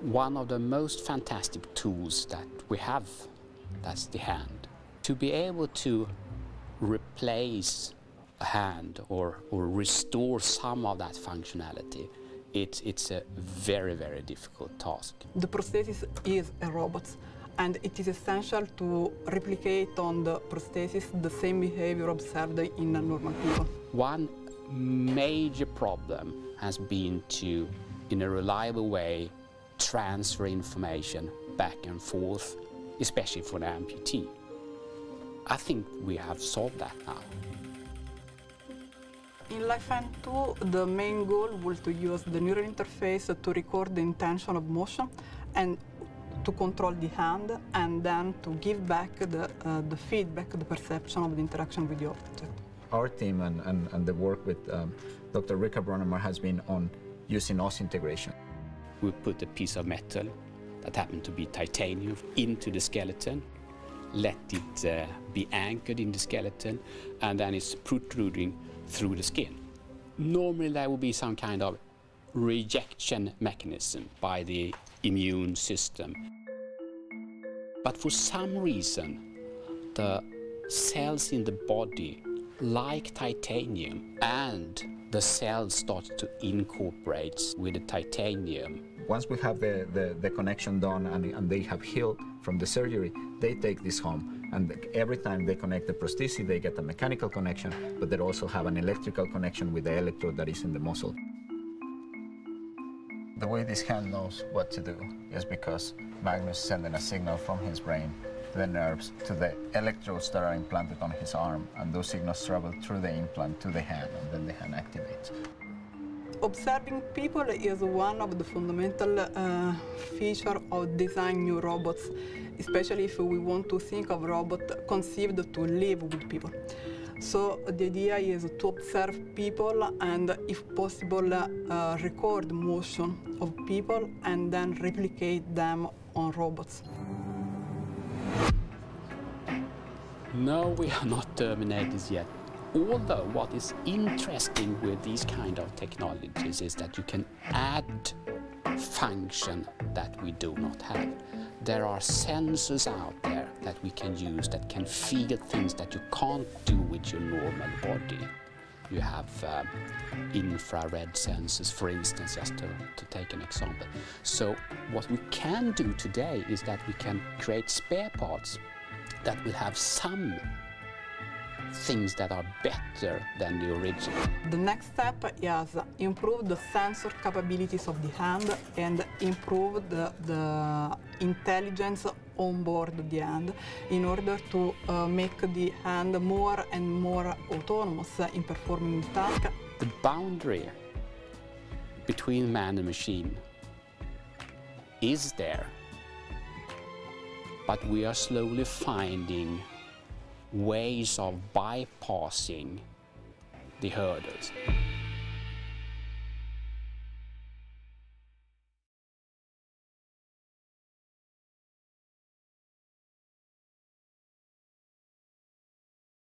one of the most fantastic tools that we have, that's the hand. To be able to replace a hand or restore some of that functionality, it's a very, very difficult task. The prosthesis is a robot, and it is essential to replicate on the prosthesis the same behavior observed in normal people. One major problem has been to, in a reliable way, transfer information back and forth, especially for the amputee. I think we have solved that now. In Life Hand 2, the main goal was to use the neural interface to record the intention of motion and to control the hand, and then to give back the feedback, the perception of the interaction with the object. Our team and the work with Dr. Rika Bronnemer has been on using osseointegration. We put a piece of metal that happened to be titanium into the skeleton, let it be anchored in the skeleton, and then it's protruding through the skin. Normally there will be some kind of rejection mechanism by the immune system. But for some reason, the cells in the body like titanium, and the cells start to incorporate with the titanium. Once we have the connection done and they have healed from the surgery, they take this home, and every time they connect the prosthesis, they get a mechanical connection, but they also have an electrical connection with the electrode that is in the muscle. The way this hand knows what to do is because Magnus is sending a signal from his brain to the nerves to the electrodes that are implanted on his arm, and those signals travel through the implant to the hand, and then the hand activates. Observing people is one of the fundamental features of design new robots, especially if we want to think of robots conceived to live with people. So the idea is to observe people and, if possible, record motion of people and then replicate them on robots. No, we are not terminated yet. Although what is interesting with these kind of technologies is that you can add function that we do not have. There are sensors out there that we can use that can feel things that you can't do with your normal body. You have infrared sensors, for instance, just to take an example. So what we can do today is that we can create spare parts that will have some things that are better than the original. The next step is improve the sensor capabilities of the hand and improve the intelligence on board the hand in order to make the hand more and more autonomous in performing the task. The boundary between man and machine is there, but we are slowly finding ways of bypassing the hurdles.